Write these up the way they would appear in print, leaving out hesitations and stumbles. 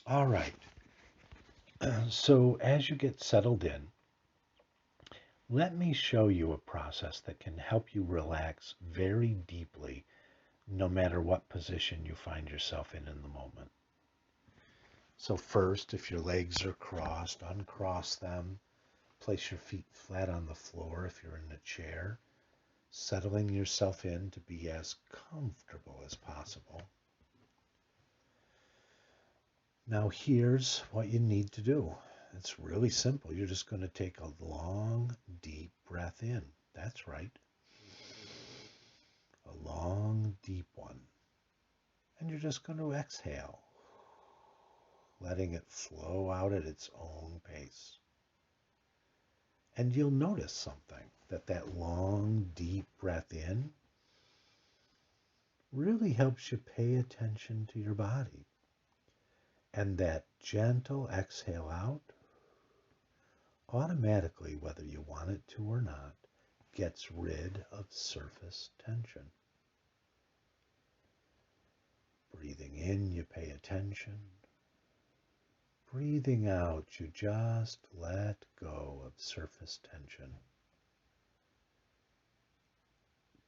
All right. So as you get settled in, let me show you a process that can help you relax very deeply, no matter what position you find yourself in the moment. So first, if your legs are crossed, uncross them. Place your feet flat on the floor if you're in a chair, settling yourself in to be as comfortable as possible. Now, here's what you need to do. It's really simple. You're just going to take a long, deep breath in. That's right, a long, deep one. And you're just going to exhale, letting it flow out at its own pace. And you'll notice something that long, deep breath in really helps you pay attention to your body. And that gentle exhale out, automatically, whether you want it to or not, gets rid of surface tension. Breathing in, you pay attention. Breathing out, you just let go of surface tension.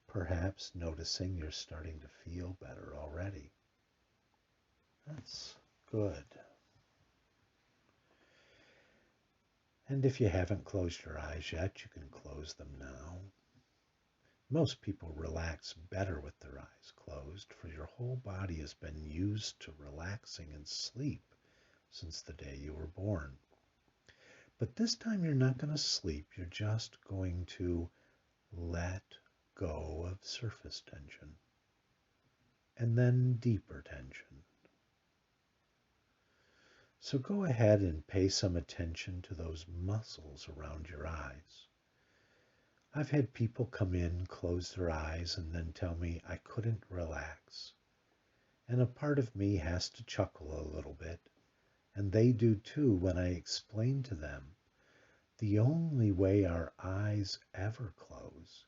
Perhaps noticing you're starting to feel better already. That's good. And if you haven't closed your eyes yet, you can close them now. Most people relax better with their eyes closed, for your whole body has been used to relaxing and sleep since the day you were born. But this time you're not going to sleep, you're just going to let go of surface tension and then deeper tension. So go ahead and pay some attention to those muscles around your eyes. I've had people come in, close their eyes, and then tell me I couldn't relax. And a part of me has to chuckle a little bit, and they do too when I explain to them the only way our eyes ever close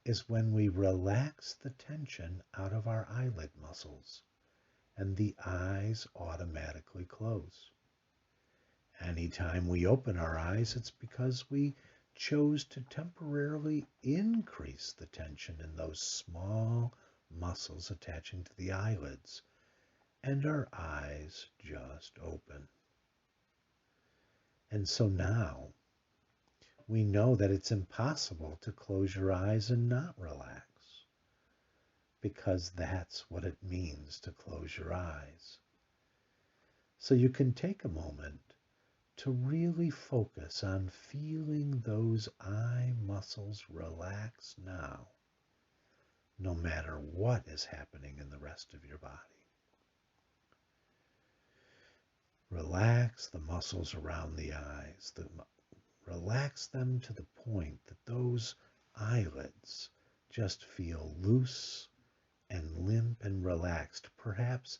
is when we relax the tension out of our eyelid muscles, and the eyes automatically close. Anytime we open our eyes, it's because we chose to temporarily increase the tension in those small muscles attaching to the eyelids, and our eyes just open. And so now we know that it's impossible to close your eyes and not relax, because that's what it means to close your eyes. So you can take a moment to really focus on feeling those eye muscles relax now, no matter what is happening in the rest of your body. Relax the muscles around the eyes. Relax them to the point that those eyelids just feel loose and limp and relaxed, perhaps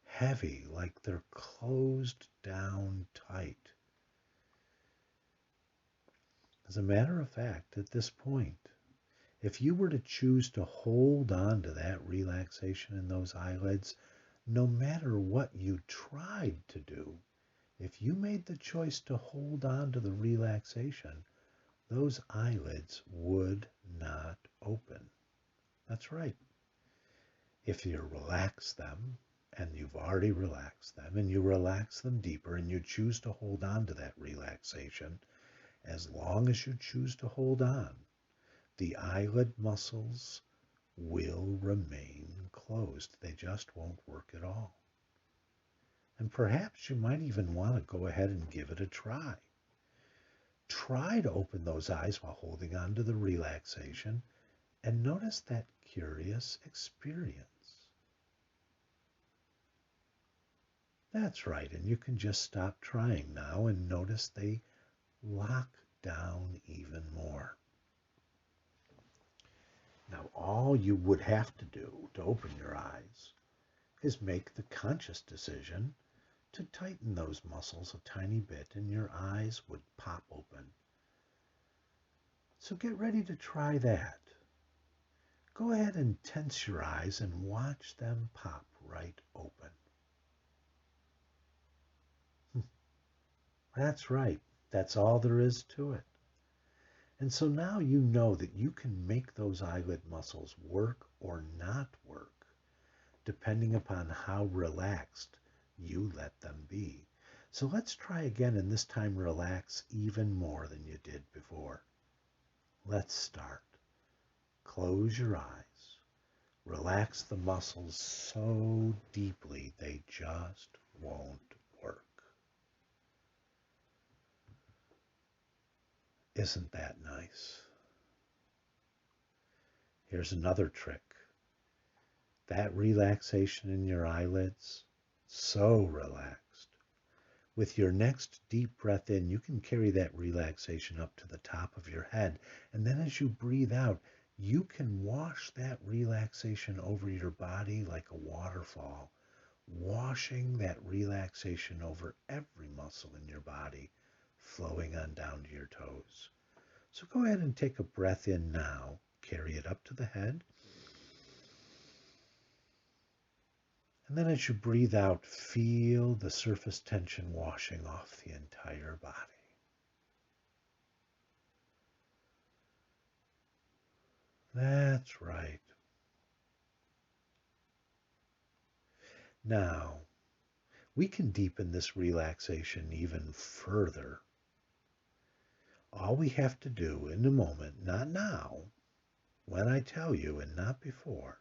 heavy, like they're closed down tight. As a matter of fact, at this point, if you were to choose to hold on to that relaxation in those eyelids, no matter what you tried to do, if you made the choice to hold on to the relaxation, those eyelids would not open. That's right. If you relax them, and you've already relaxed them, and you relax them deeper, and you choose to hold on to that relaxation, as long as you choose to hold on, the eyelid muscles will remain closed. They just won't work at all. And perhaps you might even want to go ahead and give it a try. Try to open those eyes while holding on to the relaxation and notice that curious experience. That's right, and you can just stop trying now and notice they lock down even more. Now, all you would have to do to open your eyes is make the conscious decision to tighten those muscles a tiny bit and your eyes would pop open. So get ready to try that. Go ahead and tense your eyes and watch them pop right open. That's right. That's all there is to it. And so now you know that you can make those eyelid muscles work or not work, depending upon how relaxed you let them be. So let's try again, and this time relax even more than you did before. Let's start. Close your eyes. Relax the muscles so deeply they just won't work. Isn't that nice? Here's another trick. That relaxation in your eyelids, so relaxed. With your next deep breath in, you can carry that relaxation up to the top of your head. And then as you breathe out, you can wash that relaxation over your body like a waterfall, washing that relaxation over every muscle in your body, flowing on down to your toes. So go ahead and take a breath in now. Carry it up to the head. And then as you breathe out, feel the surface tension washing off the entire body. That's right. Now, we can deepen this relaxation even further. All we have to do in a moment, not now, when I tell you and not before,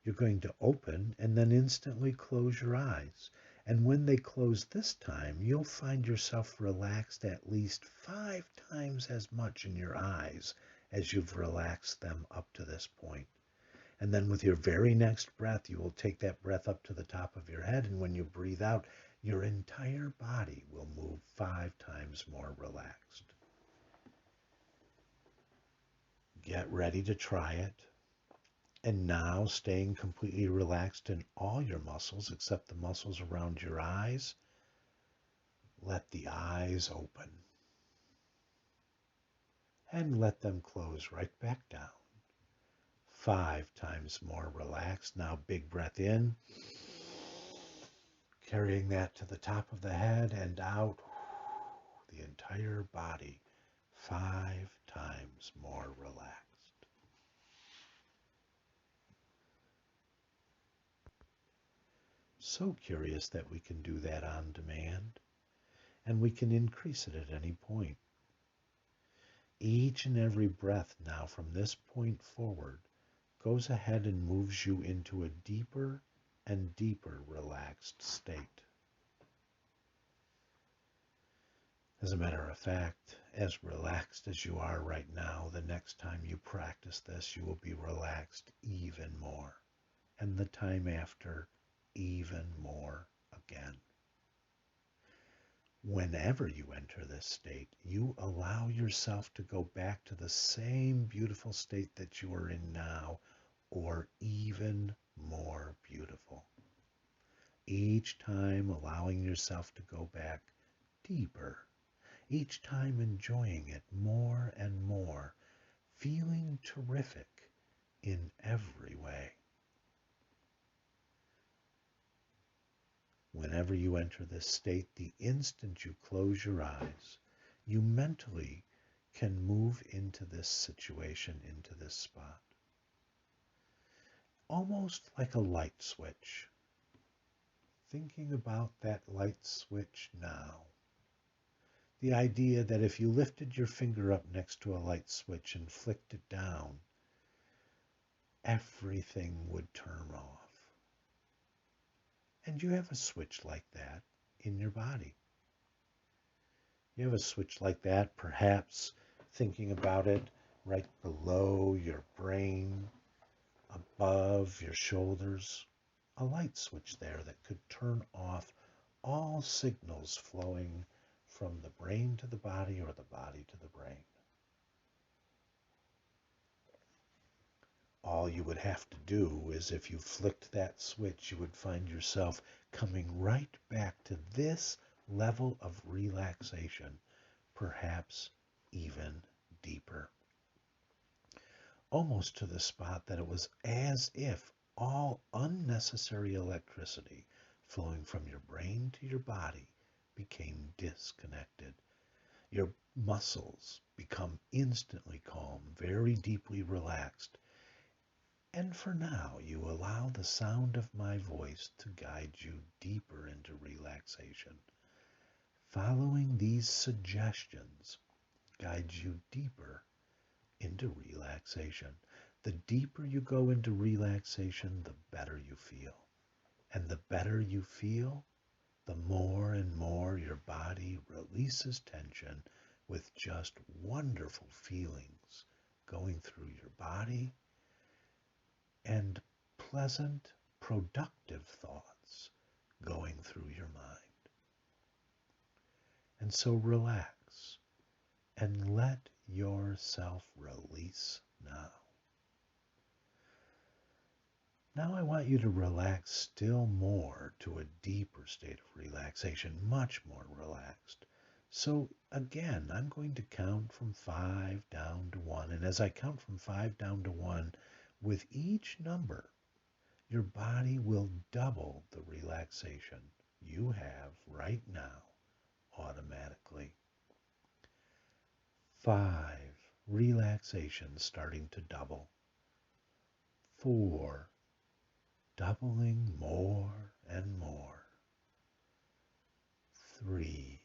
you're going to open and then instantly close your eyes. And when they close this time, you'll find yourself relaxed at least 5 times as much in your eyes as you've relaxed them up to this point. And then with your very next breath, you will take that breath up to the top of your head. And when you breathe out, your entire body will move 5 times more relaxed. Get ready to try it. And now, staying completely relaxed in all your muscles except the muscles around your eyes, let the eyes open. And let them close right back down. 5 times more relaxed. Now, big breath in. Carrying that to the top of the head and out. The entire body 5 times more relaxed. So curious that we can do that on demand, and we can increase it at any point. Each and every breath now from this point forward goes ahead and moves you into a deeper and deeper relaxed state. As a matter of fact, as relaxed as you are right now, the next time you practice this, you will be relaxed even more. And the time after, even more again. Whenever you enter this state, you allow yourself to go back to the same beautiful state that you are in now, or even more beautiful. Each time allowing yourself to go back deeper. Each time enjoying it more and more, feeling terrific in every way. Whenever you enter this state, the instant you close your eyes, you mentally can move into this situation, into this spot. Almost like a light switch. Thinking about that light switch now. The idea that if you lifted your finger up next to a light switch and flicked it down, everything would turn off. And you have a switch like that in your body. You have a switch like that, perhaps thinking about it right below your brain, above your shoulders, a light switch there that could turn off all signals flowing from the brain to the body or the body to the brain. All you would have to do is if you flicked that switch, you would find yourself coming right back to this level of relaxation, perhaps even deeper. Almost to the spot that it was as if all unnecessary electricity flowing from your brain to your body became disconnected. Your muscles become instantly calm, very deeply relaxed. And for now, you allow the sound of my voice to guide you deeper into relaxation. Following these suggestions guides you deeper into relaxation. The deeper you go into relaxation, the better you feel. And the better you feel, the more and more your body releases tension with just wonderful feelings going through your body and pleasant, productive thoughts going through your mind. And so relax and let yourself release now. Now I want you to relax still more to a deeper state of relaxation, much more relaxed. So again, I'm going to count from 5 down to 1. And as I count from 5 down to 1, with each number, your body will double the relaxation you have right now automatically. 5, relaxation starting to double. 4, doubling more and more. 3,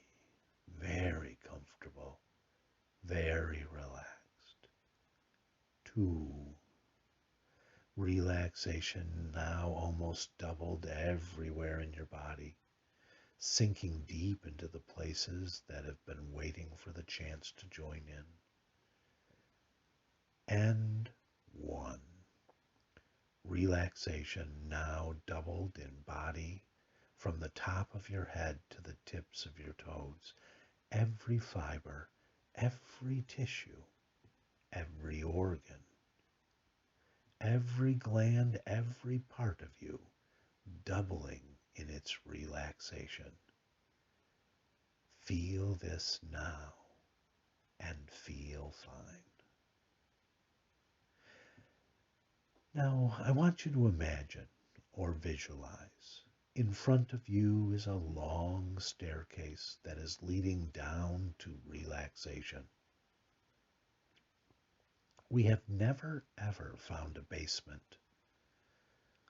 very comfortable, very relaxed. 2, relaxation now almost doubled everywhere in your body, sinking deep into the places that have been waiting for the chance to join in. And 1. Relaxation now doubled in body from the top of your head to the tips of your toes. Every fiber, every tissue, every organ, every gland, every part of you doubling in its relaxation. Feel this now and feel fine. Now, I want you to imagine or visualize. In front of you is a long staircase that is leading down to relaxation. We have never ever found a basement,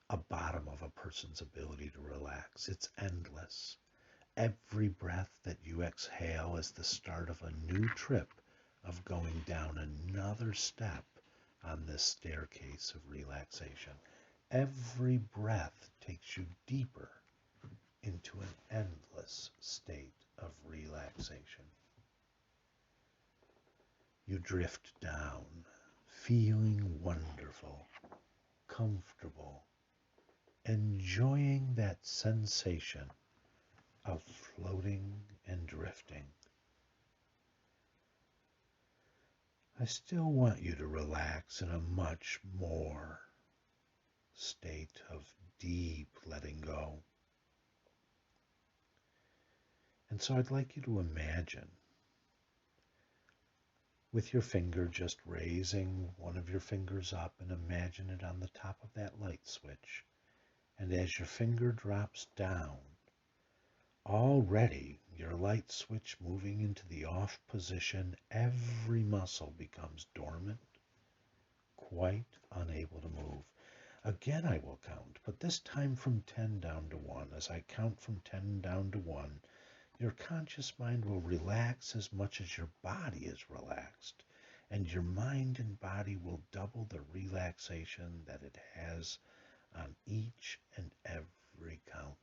a bottom of a person's ability to relax. It's endless. Every breath that you exhale is the start of a new trip of going down another step on this staircase of relaxation. Every breath takes you deeper into an endless state of relaxation. You drift down, feeling wonderful, comfortable, enjoying that sensation of floating and drifting. I still want you to relax in a much more state of deep letting go. And so I'd like you to imagine with your finger just raising one of your fingers up and imagine it on the top of that light switch. And as your finger drops down, already your light switch moving into the off position, every muscle becomes dormant, quite unable to move. Again, I will count, but this time from 10 down to 1. As I count from 10 down to 1, your conscious mind will relax as much as your body is relaxed, and your mind and body will double the relaxation that it has on each and every count.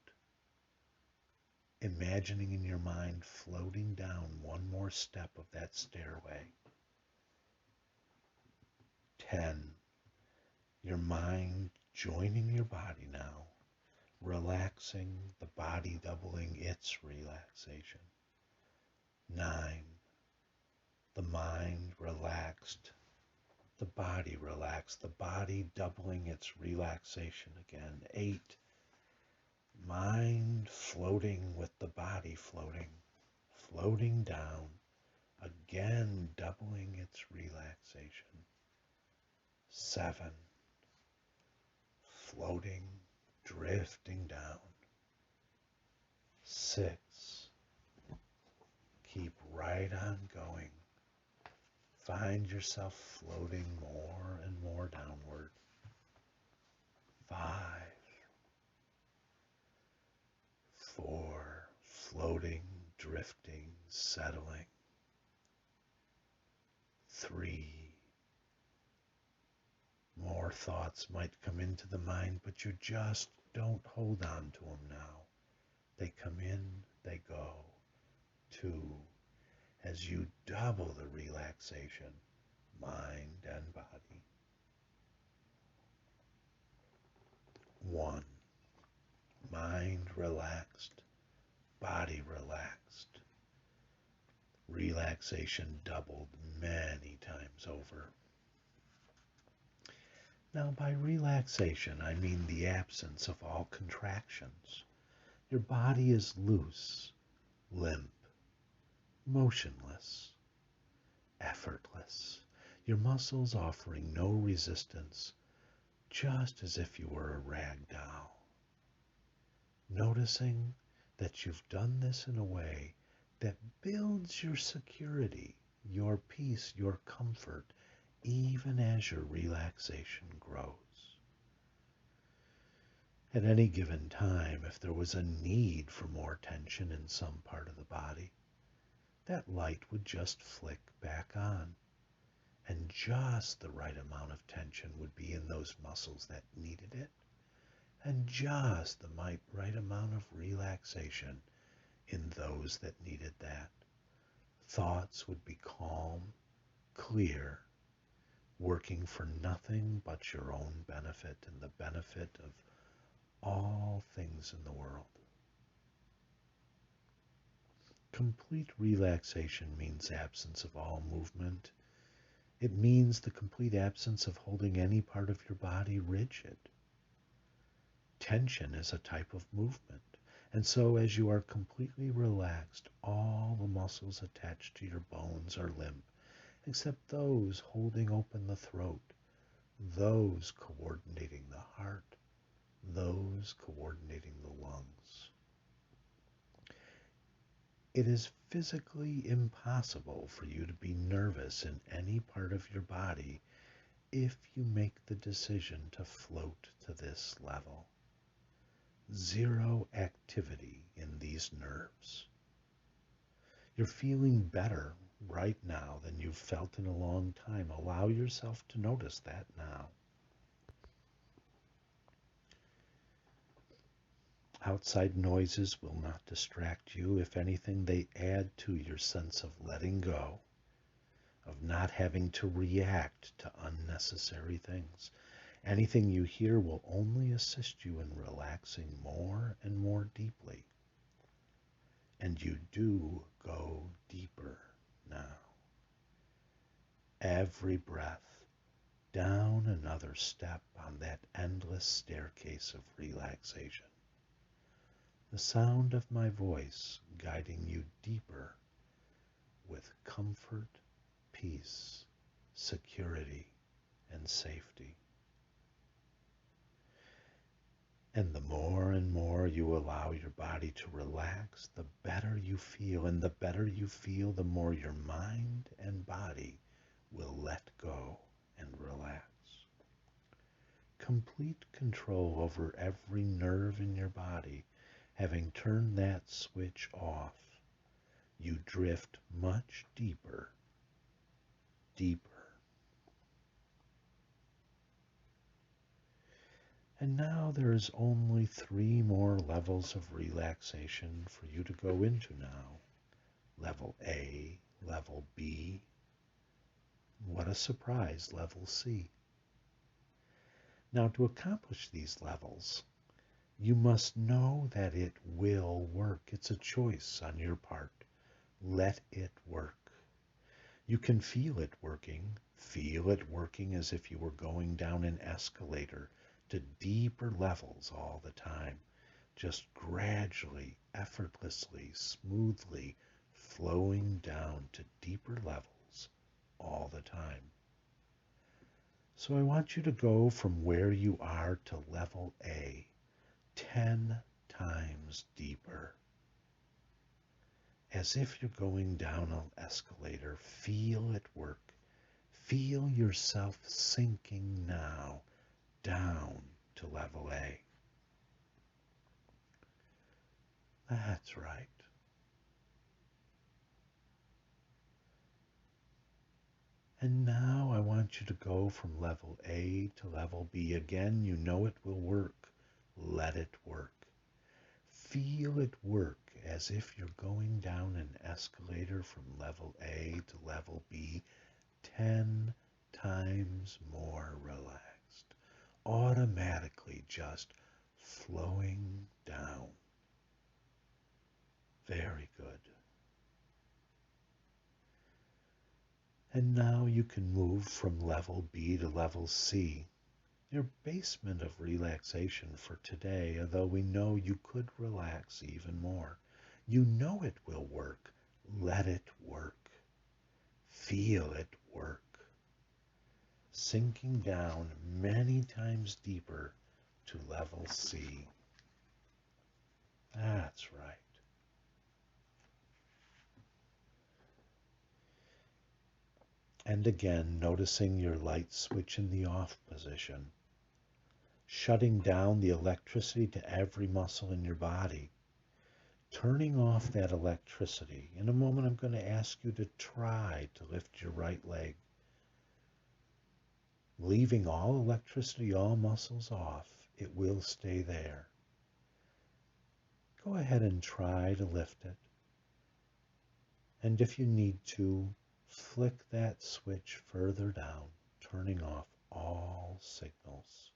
Imagining in your mind floating down one more step of that stairway. 10. Your mind joining your body now, relaxing, the body doubling its relaxation. 9. The mind relaxed, the body relaxed, the body doubling its relaxation again. 8. Mind floating with the body floating, floating down, again doubling its relaxation. 7. Floating, drifting down. 6. right on going. Find yourself floating more and more downward. 5, 4, floating, drifting, settling. 3, more thoughts might come into the mind, but you just don't hold on to them now. They come in, they go. 2, as you double the relaxation, mind and body. 1, mind relaxed, body relaxed. Relaxation doubled many times over. Now, by relaxation, I mean the absence of all contractions. Your body is loose, limp, motionless, effortless. Your muscles offering no resistance, just as if you were a rag doll. Noticing that you've done this in a way that builds your security, your peace, your comfort, even as your relaxation grows. At any given time, if there was a need for more tension in some part of the body, that light would just flick back on, and just the right amount of tension would be in those muscles that needed it, and just the right amount of relaxation in those that needed that. Thoughts would be calm, clear, working for nothing but your own benefit and the benefit of all things in the world. Complete relaxation means absence of all movement. It means the complete absence of holding any part of your body rigid. Tension is a type of movement, and so as you are completely relaxed, all the muscles attached to your bones are limp, except those holding open the throat, those coordinating the heart, those coordinating the lungs. It is physically impossible for you to be nervous in any part of your body if you make the decision to float to this level. Zero activity in these nerves. You're feeling better right now than you've felt in a long time. Allow yourself to notice that now. Outside noises will not distract you. If anything, they add to your sense of letting go, of not having to react to unnecessary things. Anything you hear will only assist you in relaxing more and more deeply. And you do go deeper now. Every breath, down another step on that endless staircase of relaxation. The sound of my voice guiding you deeper with comfort, peace, security, and safety. And the more and more you allow your body to relax, the better you feel. And the better you feel, the more your mind and body will let go and relax. Complete control over every nerve in your body. Having turned that switch off, you drift much deeper, deeper. And now there is only 3 more levels of relaxation for you to go into now. Level A, level B. What a surprise, level C. Now to accomplish these levels, you must know that it will work. It's a choice on your part. Let it work. You can feel it working as if you were going down an escalator to deeper levels all the time, just gradually, effortlessly, smoothly flowing down to deeper levels all the time. So I want you to go from where you are to level A, 10 times deeper. as if you're going down an escalator. Feel it work. Feel yourself sinking now down to level A. That's right. And now I want you to go from level A to level B. Again, you know it will work. Let it work. Feel it work as if you're going down an escalator from level A to level B 10 times more relaxed, automatically just flowing down. Very good. And now you can move from level B to level C, your basement of relaxation for today, although we know you could relax even more. You know it will work. Let it work. Feel it work. Sinking down many times deeper to level C. That's right. And again, noticing your light switch in the off position, shutting down the electricity to every muscle in your body, turning off that electricity. In a moment, I'm going to ask you to try to lift your right leg, leaving all electricity, all muscles off. It will stay there. Go ahead and try to lift it. And if you need to, flick that switch further down, turning off all signals.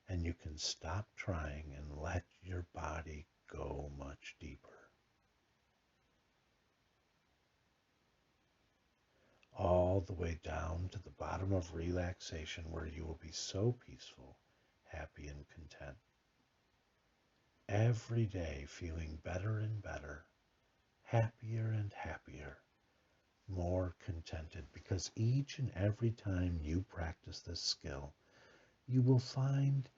And you can stop trying and let your body go much deeper. All the way down to the bottom of relaxation, where you will be so peaceful, happy, and content. Every day feeling better and better, happier and happier, more contented, because each and every time you practice this skill, you will find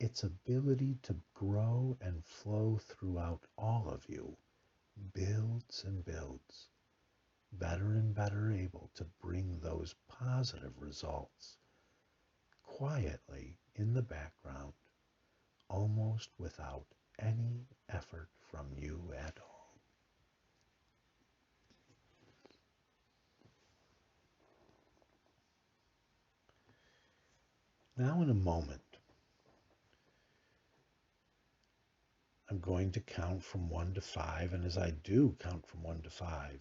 its ability to grow and flow throughout all of you builds and builds, better and better able to bring those positive results quietly in the background, almost without any effort from you at all. Now in a moment, I'm going to count from 1 to 5, and as I do count from 1 to 5,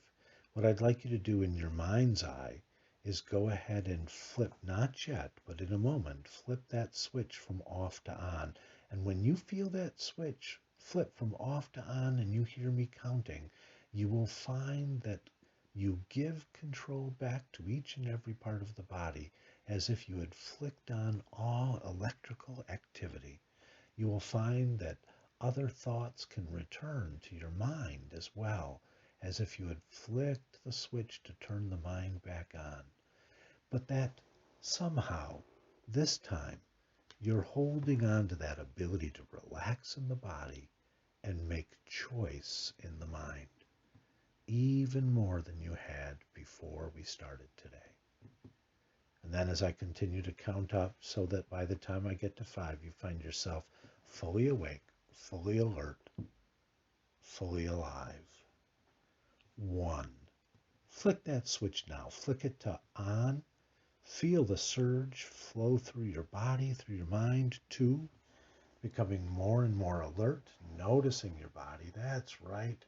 what I'd like you to do in your mind's eye is go ahead and flip, not yet, but in a moment, flip that switch from off to on. And when you feel that switch flip from off to on and you hear me counting, you will find that you give control back to each and every part of the body as if you had flicked on all electrical activity. You will find that other thoughts can return to your mind as well, as if you had flicked the switch to turn the mind back on. But that somehow, this time, you're holding on to that ability to relax in the body and make choice in the mind, even more than you had before we started today. And then as I continue to count up, so that by the time I get to 5, you find yourself fully awake, fully alert, fully alive. 1. Flick that switch now. Flick it to on. Feel the surge flow through your body, through your mind. 2. Becoming more and more alert, noticing your body. That's right.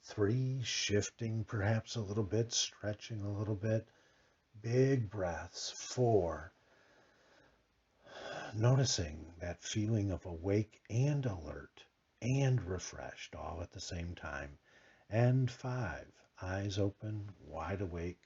3. Shifting perhaps a little bit, stretching a little bit. Big breaths. 4. Noticing that feeling of awake and alert and refreshed all at the same time. And 5, eyes open, wide awake,